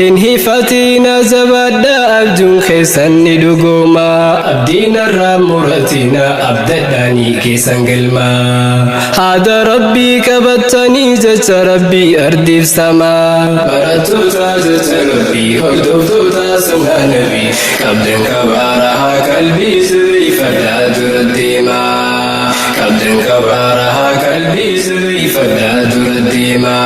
Inhifatina zabada abjun kesan ni duguma abdina ramuratina abdadani kesan gelma hada rabbi kabattani jacha rabbi ardif sama baratuta jacha rabbi hordoftuta sama nabi kabdan kabaraha kalbi sri fadaduradima kabdan kabaraha kalbi sri fadaduradima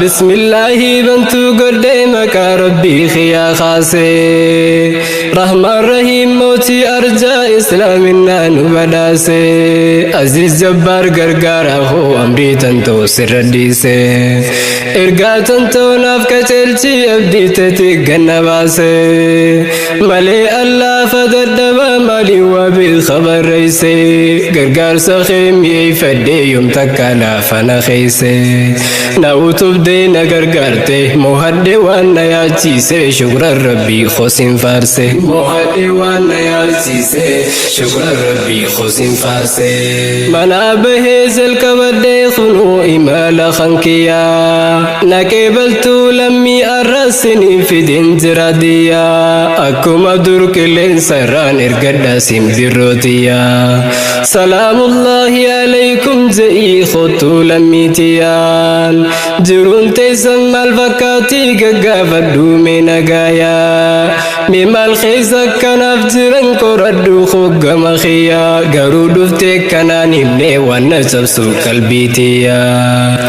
bismillahi bantu قدامك ربي خيا خاسي رحمن رحيم موتي أرجى إسلامنا نبداسي عزيز جبار غرغار هو أمري تنتو سر ديسي إرغا تنتو نافك تلتي أبدي تتغنى باسي مالي الله فددبا مالي وبالخبر ريسي غرغار سخيم يفدي يوم تكالا فنخيسي ناوتب دينا غرغارتي موهد وانا ياتي سي شكر ربي خوسين فارسي موهد وانا ياتي سي شكر ربي خوسين فارسي منا بهز الكبد خنو إمالا خنكيا نكبلتو لمي أرسني في دين جراديا أكما درك لنسران إرقدا سيم ذروتيا سلام الله عليكم زي خطو لميتيان جرون تيسم الفكاتي قافدو من غايا ممال خيزك كان أفجرن كردو خوغ مخيا غرو دفتك كان نمني ونسب سوك البيتيا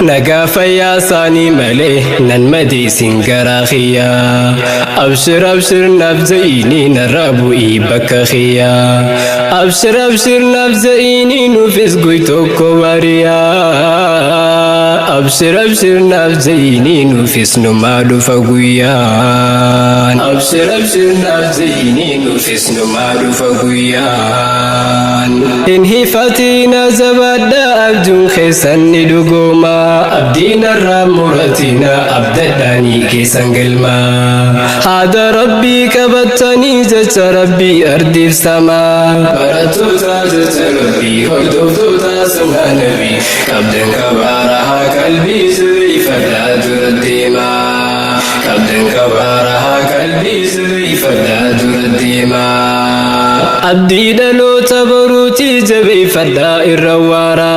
نقاف يا ساني ملي ننمدي سنقراخيا أبشر أبشر نفزيني نرابو إيبك خيا أبشر أبشر نفزيني نفس قيتو كواريا أبشر أبشر نفزيني نفس نمادو فقويان أبشر أبشر نفزيني نفس نمادو فقويان انهفتنا زبدا أبجن خيسان ندقوما أبدينا رامورتنا أبدداني كيسان قلما هذا ربي كبتني جتا ربي أردف سما براتوتا جتا ربي هردوتا سما نبي كبدن كبارها قلبي سري فداد رديما كبدن كبارها قلبي سري فداد رديما أبدي دلو تبروتي جبي فدا الروارا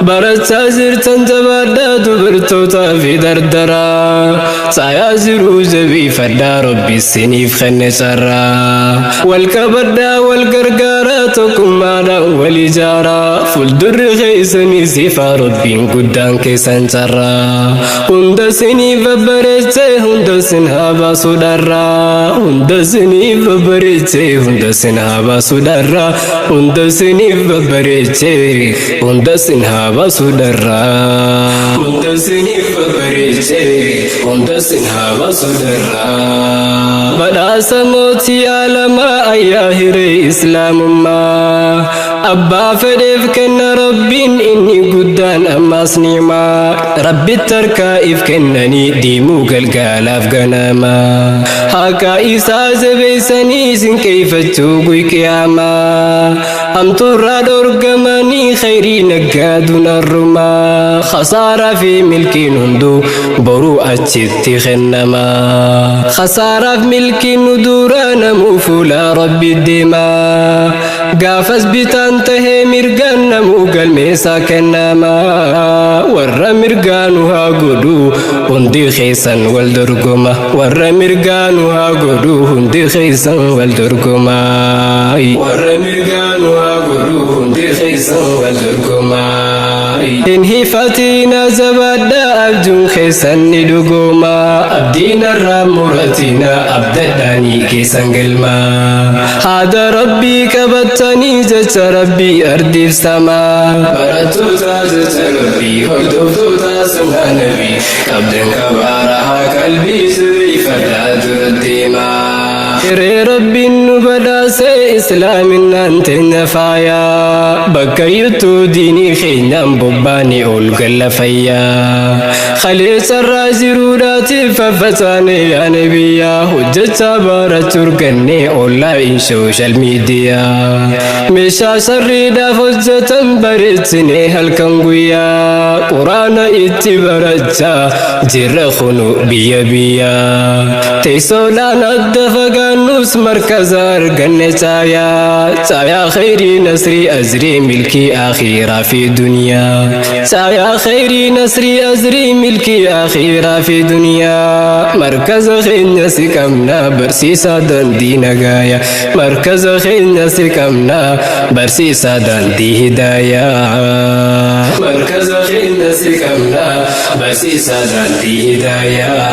برتا زرتن تبدا دبرتوتا في دردرا سايازرو جبي فدا ربي السنيف خنسرا والكبدا والقرقارا تكمانا والجارا فالدر غيسني سيفا ربي قدام كيسان سرا هند سنيف بريتي هند سنهابا سودارا هند سنيف بريتي هند سنهابا سودارا هند سنيف بريتي هند سنهابا سودارا هند سنيف بريتي هند سنهابا سودارا بدا سموتي علما أياهري إسلام ما أبا فريف كن ربين إني قدان أماس نيما ربي التركا إف كنني ديمو قلقالاف قناما هاكا إيسا زبيساني سن كيف تشوقي كياما أم تراد أرقماني خيري نقادون الرما خسارة في ملكي نندو برو أجتي خنما خسارة في ملكي ندوران موفولا ربي الدماء قافز بيتان تهي مرقان نمو قلميسا كنما ور مرقانها قدو هندي خيسان والدرقما ور مرقانها قدو هندي خيسان والدرقما ور مرقانها قدو هندي خيسان والدرقما انهفتنا زبدا أبجن خيسان ندقوما أبدينا رامورتنا أبدداني كيسان قلما هذا ربي كبتني جتا ربي أردف سما براتوتا جتا ربي هردوتا سما نبي كبدن كبارها قلبي سري فداد رديما Hiree rabbiin nu badhaase islaaminaan teenya faayaa bakka jirtu diinii keenyaan bobbaanii ol galla fayyaa khaleessarraa jiruudhaatiif faffataane yaa nabiyyaa hojjechaa baarachuur gannee onlaayin sooshaal miidiyaa meeshaa sharriidhaaf hojjetan bareechinee halkan guyyaa quraana itti barachaa jirra kunu biyya biyyaa teessoodhaan adda fagaannus markaza arganne caayaa khayrii nasrii azrii milkii akhiraa fi duniyaa caayaa khayrii nasrii azrii milkii akhiraa fi duniyaa markaza keenya si qabna barsiisaa dandii nagaaya markaza keenya si qabna barsiisaa dandii hidaayaa markaza keenya si qabna barsiisaa dandii hidaayaa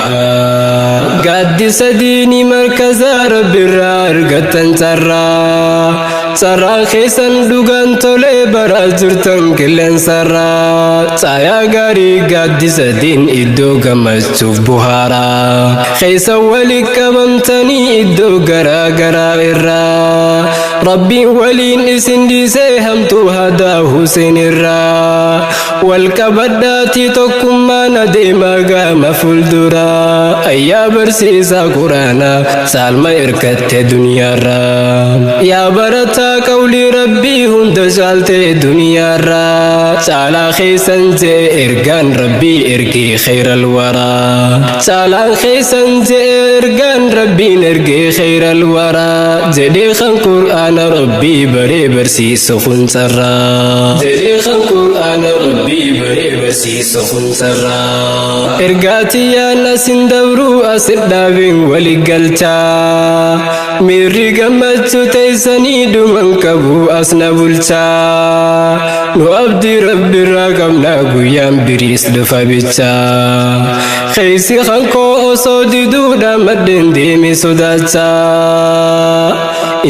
gaaddisa diinii markaza rabbirraa argattan carraa keessan dhugaan tolee baraa jirtan qilleensarraa caayaa gaarii gaaddisa diin iddoo gammachuuf buhaaraa keessa walii qabamtanii iddoo garaa garaa irraa rabbiin waliin isin dhiisee hamtuu hadaa Huseen irraa wal qabadhaatii tokkummaan adeemaa gama fuulduraa ayyaa barsiisaa quraanaa saalma ergatte duniyaarraa yaa barataa qawlii rabbii hunda caaltee duniyaarraa caalaa keessan jee ergaan rabbii ergee khayral waraa caalaan keessan jee ergaan rabbiin ergee khayral waraa jedhee kan qur'aana rabbii baree barsiisu kun carraa jedhee kan qur'aana rabbii baree barsiisu kun carraa ergaatiyyaan asin dabruu asin dhaabin walii galchaa miirri gammachuu teessanii dhuman qabu asna bulchaa nu abdii rabbirraa qabna guyyaan biriis dhufa bichaa keeysi kankoo osoo diduudha maddeen deemi sodaachaa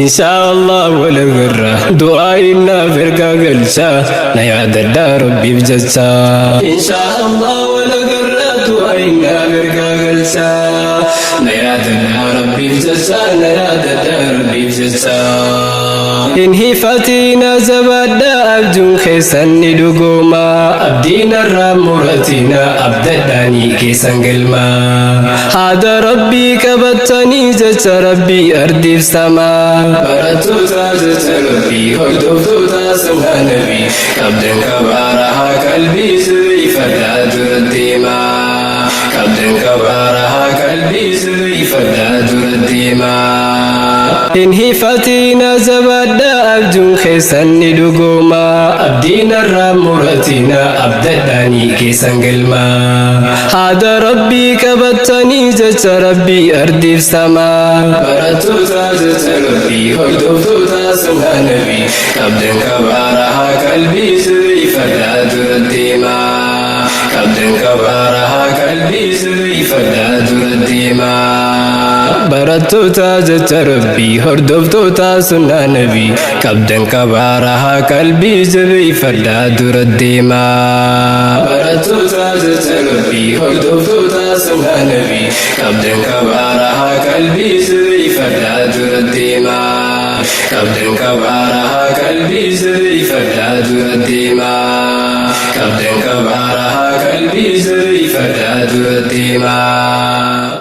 inshaallah walagarra du'aa innaaf ergaa galchaa na yaadadhaa rabbiif jechaa inshaallah walagarra du'aa innaaf ergaa galchaa na yaadadhaa rabbiif jechaa na yaadadhaa rabbiif jechaa inhifatiina zabadda abjuun keessanni dhugooma abdiinarraa muratina abdadhaanii keessan galmaa haada rabbii qabattanii jecha rabbii ardiif samaa barattoota jecha rabbii hordoftoota sunnaa nabii qabdan kabaarahaa qalbii sirriifadhaa dura deemaa qabdan kabaarahaa qalbii sirriifadhaa dura deemaa inhifatiina zabadda abjuun keessanni dhugooma abdiinarraa muratina abdadhaanii keessan galmaa haada rabbii qabattanii jecha rabbii ardiif samaa barattoota jecha rabbii hordoftoota sunnaa nabii qabdan kabaarahaa qalbii sirriifadhaa dura deemaa qabdan kabaarahaa qalbii sirriifadhaa dura deemaa barattoota jecha rabbii hordoftoota sunnaa nabii qabdan kabaarahaa qalbii sirriifadhaa dura deemaa barattoota jecha rabbii hordoftoota sunnaa nabii qabdan kabaarahaa qalbii sirriifadhaa dura deemaa qabdan kabaarahaa qalbii sirriifadhaa dura deemaa qabdan kabaarahaa qalbii sirriifadhaa dura deemaa